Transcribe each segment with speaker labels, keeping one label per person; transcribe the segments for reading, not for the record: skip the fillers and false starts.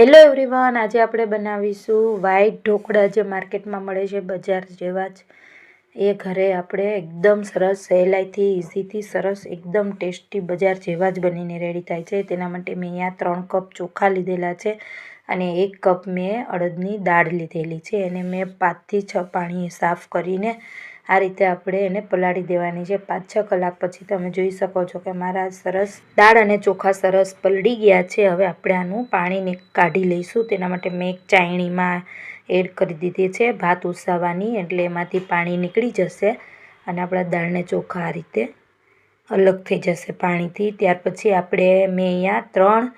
Speaker 1: Hello everyone, આજે આપણે બનાવીશું વ્હાઈટ ઢોકળા જે માર્કેટમાં મળે છે બજાર જેવા જ એ ઘરે આપણે એકદમ સરસ સહેલાઈથી ઇઝીથી સરસ એકદમ ટેસ્ટી બજાર જેવા જ બનીને રેડી થાય છે। તેના માટે મેં અહીંયા 3 કપ ચોખા લીધેલા છે અને 1 કપ મેં અડદની દાળ લીધેલી છે। એને મેં 5 થી 6 પાણીએ સાફ કરીને આ રીતે આપણે એને પલાળી દેવાની છે। 5-6 કલાક પછી તમે જોઈ શકો છો કે મારા સરસ દાળ અને ચોખા સરસ પલળી ગયા છે। હવે આપણે આનું પાણીને કાઢી લઈશું। તેના માટે મેં એક ચાયણીમાં એડ કરી દીધી છે ભાત ઉસાવવાની, એટલે એમાંથી પાણી નીકળી જશે અને આપણા દાળને ચોખા આ રીતે અલગ થઈ જશે પાણીથી। ત્યાર પછી આપણે મેં અહીંયા 3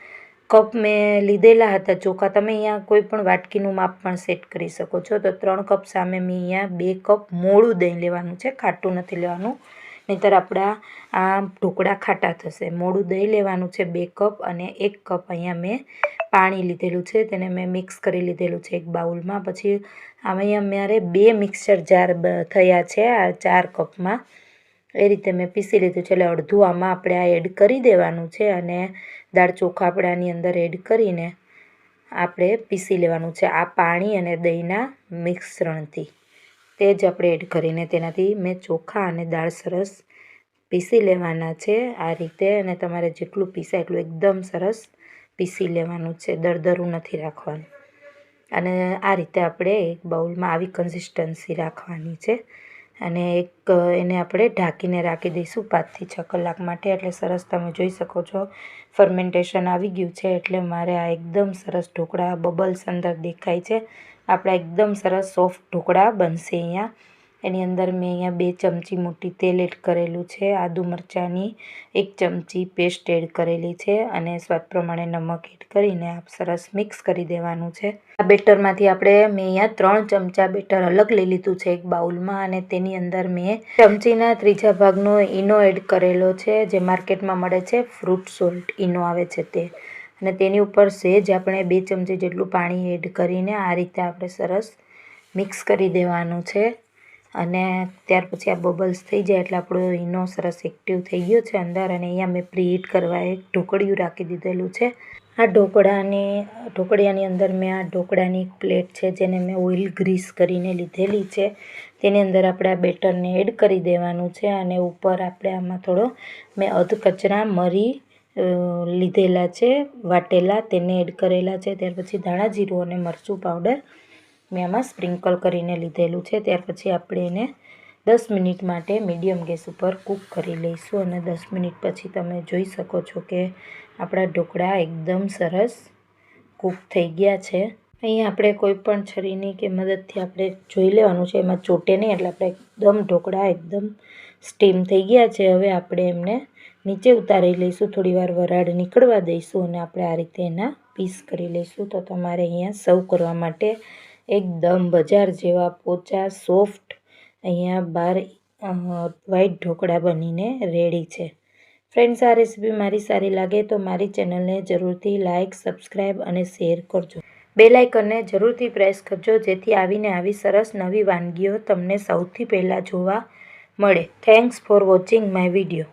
Speaker 1: કપ મેં લીધેલા હતા ચોખા। તમે અહીંયા કોઈ પણ વાટકીનું માપ પણ સેટ કરી શકો છો। તો 3 કપ સામે મેં અહીંયા 2 કપ મોળું દહીં લેવાનું છે, ખાટું નથી લેવાનું, નહીંતર આપણા આ ઢોકળા ખાટા થશે। મોળું દહીં લેવાનું છે 2 કપ અને 1 કપ અહીંયા મેં પાણી લીધેલું છે, તેને મેં મિક્સ કરી લીધેલું છે એક બાઉલમાં। પછી અહીંયા મારે 2 મિક્સર જાર થયા છે આ 4 કપમાં, એ રીતે મેં પીસી લીધું છે। એટલે અડધું આમાં આપણે આ એડ કરી દેવાનું છે અને દાળ ચોખા આપણે આની અંદર એડ કરીને આપણે પીસી લેવાનું છે આ પાણી અને દહીંના મિશ્રણથી। તે જ આપણે એડ કરીને તેનાથી મેં ચોખા અને દાળ સરસ પીસી લેવાના છે આ રીતે। અને તમારે જેટલું પીસાય એટલું એકદમ સરસ પીસી લેવાનું છે, દરદરું નથી રાખવાનું। અને આ રીતે આપણે એક બાઉલમાં આવી કન્સિસ્ટન્સી રાખવાની છે અને એને આપણે ઢાંકીને રાખી દઈશું 5 થી 6 કલાક માટે। એટલે સરસ તમે જોઈ શકો છો ફર્મેન્ટેશન આવી ગયું છે, એટલે મારે આ એકદમ સરસ ઢોકળા બબલ્સ અંદર દેખાય છે। આપણા એકદમ સરસ સોફ્ટ ઢોકળા બનશે। અહીંયા એની અંદર મેં અહીંયા 2 ચમચી મોટી તેલ એડ કરેલું છે, આદુ મરચાંની 1 ચમચી પેસ્ટ એડ કરેલી છે અને સ્વાદ પ્રમાણે નમક એડ કરીને આપ સરસ મિક્સ કરી દેવાનું છે। આ બેટરમાંથી આપણે મેં અહીંયા 3 ચમચા બેટર અલગ લઈ લીધું છે એક બાઉલમાં અને તેની અંદર મેં ચમચીના 3 ભાગનો ઈનો એડ કરેલો છે, જે માર્કેટમાં મળે છે ફ્રૂટ સોલ્ટ ઈનો આવે છે તે, અને તેની ઉપર સહેજ આપણે 2 ચમચી જેટલું પાણી એડ કરીને આ રીતે આપણે સરસ મિક્સ કરી દેવાનું છે। અને ત્યાર પછી આ બબલ્સ થઈ જાય એટલે આપણો ઈનો સરસ એક્ટિવ થઈ ગયો છે અંદર। અને અહીંયા મેં પ્રીહીટ કરવા એક ઢોકળિયું રાખી દીધેલું છે। આ ઢોકળિયાની અંદર મેં આ ઢોકળાની પ્લેટ છે જેને મેં ઓઇલ ગ્રીસ કરીને લીધેલી છે, તેની અંદર આપણે આ બેટરને એડ કરી દેવાનું છે અને ઉપર આપણે આમાં થોડો મેં અધકચરા મરી લીધેલા છે વાટેલા, તેને એડ કરેલા છે। ત્યાર પછી ધાણા જીરું અને મરચું પાવડર મેં આમાં સ્પ્રિંકલ કરીને લીધેલું છે। ત્યાર પછી આપણે એને 10 મિનિટ માટે મીડિયમ ગેસ ઉપર કૂક કરી લઈશું અને 10 મિનિટ પછી તમે જોઈ શકો છો કે આપણા ઢોકળા એકદમ સરસ કૂક થઈ ગયા છે। અહીંયા આપણે કોઈ પણ છરીની કે મદદથી આપણે જોઈ લેવાનું છે, એમાં ચોટે નહીં, એટલે આપણે એકદમ ઢોકળા એકદમ સ્ટીમ થઈ ગયા છે। હવે આપણે એમને નીચે ઉતારી લઈશું, થોડી વાર વરાળ નીકળવા દઈશું અને આપણે આ રીતે એના પીસ કરી લઈશું। તો તમારે અહીંયા સર્વ કરવા માટે એકદમ બજાર જેવા પોચા સોફ્ટ અહીંયા બાર વ્હાઈટ ઢોકળા બનીને રેડી છે। ફ્રેન્ડ્સ, આ રેસીપી મારી સારી લાગે તો મારી ચેનલને જરૂરથી લાઇક, સબસ્ક્રાઈબ અને શેર કરજો। બેલ આઇકનને જરૂરથી પ્રેસ કરજો, જેથી આવીને આવી સરસ નવી વાનગીઓ તમને સૌથી પહેલાં જોવા મળે। Thanks for watching my video.